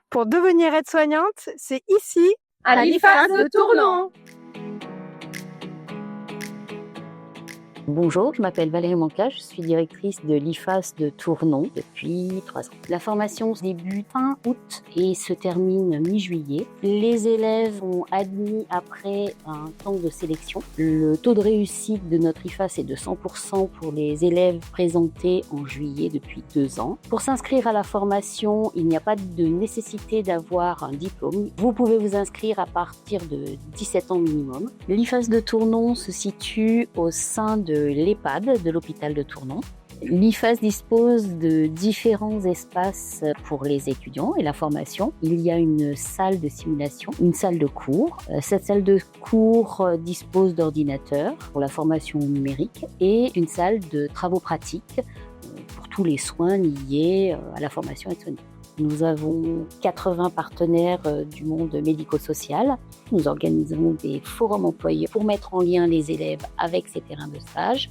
Pour devenir aide-soignante, c'est ici, à l'IFAS de Tournon. Bonjour, je m'appelle Valérie Mancla, je suis directrice de l'IFAS de Tournon depuis 3 ans. La formation débute fin août et se termine mi-juillet. Les élèves sont admis après un temps de sélection. Le taux de réussite de notre IFAS est de 100% pour les élèves présentés en juillet depuis 2 ans. Pour s'inscrire à la formation, il n'y a pas de nécessité d'avoir un diplôme. Vous pouvez vous inscrire à partir de 17 ans minimum. L'IFAS de Tournon se situe au sein de l'EHPAD de l'hôpital de Tournon. L'IFAS dispose de différents espaces pour les étudiants et la formation. Il y a une salle de simulation, une salle de cours. Cette salle de cours dispose d'ordinateurs pour la formation numérique et une salle de travaux pratiques pour tous les soins liés à la formation aide-soignante. Nous avons 80 partenaires du monde médico-social. Nous organisons des forums employeurs pour mettre en lien les élèves avec ces terrains de stage,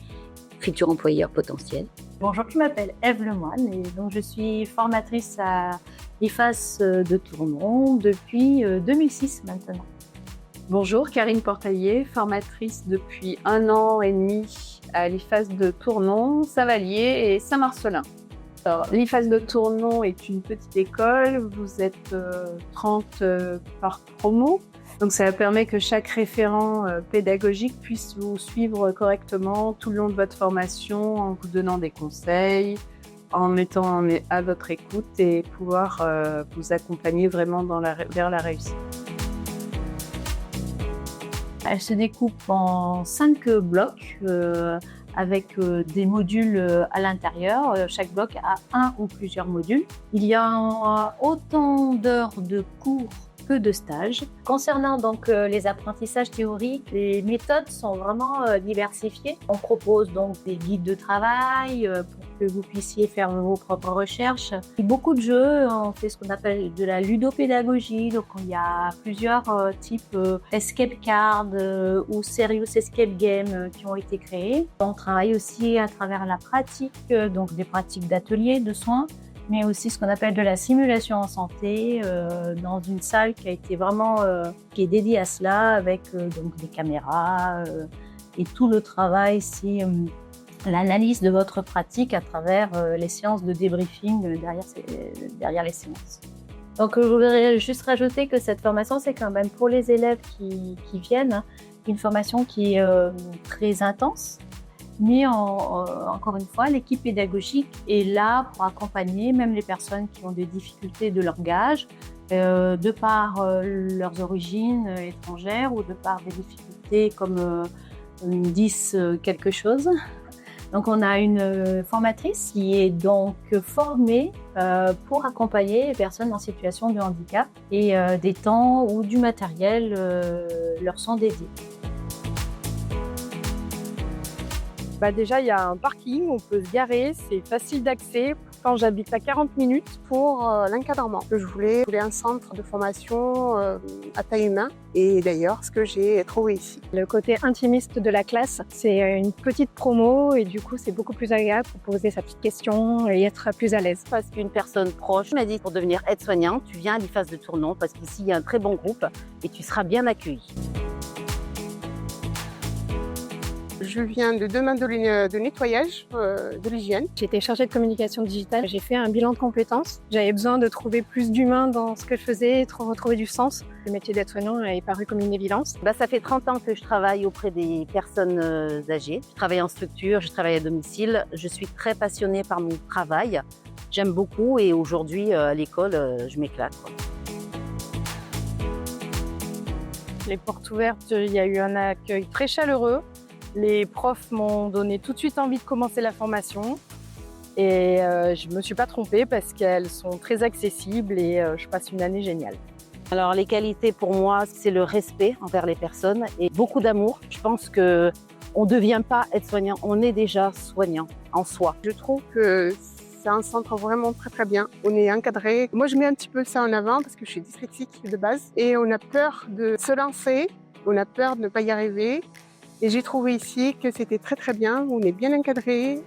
futurs employeurs potentiels. Bonjour, je m'appelle Ève Lemoine et donc je suis formatrice à l'IFAS de Tournon depuis 2006 maintenant. Bonjour, Karine Portaillier, formatrice depuis 1 an et demi à l'IFAS de Tournon, Saint-Vallier et Saint-Marcellin. Alors, l'IFAS de Tournon est une petite école, vous êtes 30 par promo, donc ça permet que chaque référent pédagogique puisse vous suivre correctement tout le long de votre formation en vous donnant des conseils, en étant à votre écoute et pouvoir vous accompagner vraiment vers la réussite. Elle se découpe en 5 blocs avec des modules à l'intérieur. Chaque bloc a un ou plusieurs modules. Il y a autant d'heures de cours que de stages. Concernant donc les apprentissages théoriques, les méthodes sont vraiment diversifiées. On propose donc des guides de travail pour que vous puissiez faire vos propres recherches. Beaucoup de jeux, on fait ce qu'on appelle de la ludopédagogie. Donc il y a plusieurs types escape cards ou serious escape game qui ont été créés. On travaille aussi à travers la pratique, donc des pratiques d'ateliers, de soins, mais aussi ce qu'on appelle de la simulation en santé dans une salle qui a été vraiment qui est dédiée à cela avec donc des caméras et tout le travail, c'est l'analyse de votre pratique à travers les séances de débriefing derrière les séances. Donc je voudrais juste rajouter que cette formation, c'est quand même pour les élèves qui viennent, une formation qui est très intense. Mais encore une fois, l'équipe pédagogique est là pour accompagner même les personnes qui ont des difficultés de langage, de par leurs origines étrangères ou de par des difficultés comme 10 quelque chose. Donc on a une formatrice qui est donc formée pour accompagner les personnes en situation de handicap et des temps ou du matériel leur sont dédiés. Déjà, il y a un parking, on peut se garer, c'est facile d'accès. Quand j'habite à 40 minutes pour l'encadrement. Je voulais un centre de formation à taille humaine et d'ailleurs ce que j'ai trouvé ici. Le côté intimiste de la classe, c'est une petite promo et du coup c'est beaucoup plus agréable pour poser sa petite question et être plus à l'aise. Parce qu'une personne proche m'a dit pour devenir aide-soignante, tu viens à l'IFAS de Tournon parce qu'ici il y a un très bon groupe et tu seras bien accueilli. Je viens de domaine de nettoyage, de l'hygiène. J'étais chargée de communication digitale. J'ai fait un bilan de compétences. J'avais besoin de trouver plus d'humain dans ce que je faisais et de retrouver du sens. Le métier d'aide-soignant est paru comme une évidence. Ça fait 30 ans que je travaille auprès des personnes âgées. Je travaille en structure, je travaille à domicile. Je suis très passionnée par mon travail. J'aime beaucoup et aujourd'hui à l'école, je m'éclate. Les portes ouvertes, il y a eu un accueil très chaleureux. Les profs m'ont donné tout de suite envie de commencer la formation et je ne me suis pas trompée parce qu'elles sont très accessibles et je passe une année géniale. Alors les qualités pour moi, c'est le respect envers les personnes et beaucoup d'amour. Je pense qu'on ne devient pas aide-soignant, on est déjà soignant en soi. Je trouve que c'est un centre vraiment très très bien. On est encadré. Moi je mets un petit peu ça en avant parce que je suis dyslexique de base et on a peur de se lancer, on a peur de ne pas y arriver. Et j'ai trouvé ici que c'était très très bien, on est bien encadré.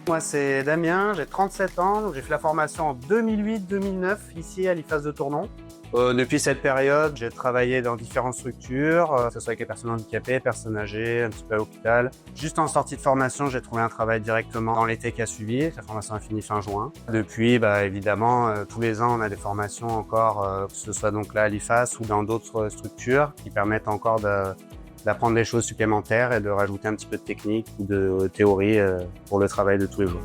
Moi, c'est Damien, j'ai 37 ans. J'ai fait la formation en 2008-2009 ici à l'IFAS de Tournon. Depuis cette période, j'ai travaillé dans différentes structures, que ce soit avec les personnes handicapées, personnes âgées, un petit peu à l'hôpital. Juste en sortie de formation, j'ai trouvé un travail directement dans l'été qui a suivi. La formation a fini fin juin. Depuis, évidemment, tous les ans, on a des formations encore, que ce soit donc là à l'IFAS ou dans d'autres structures qui permettent encore d'apprendre des choses supplémentaires et de rajouter un petit peu de technique ou de théorie pour le travail de tous les jours.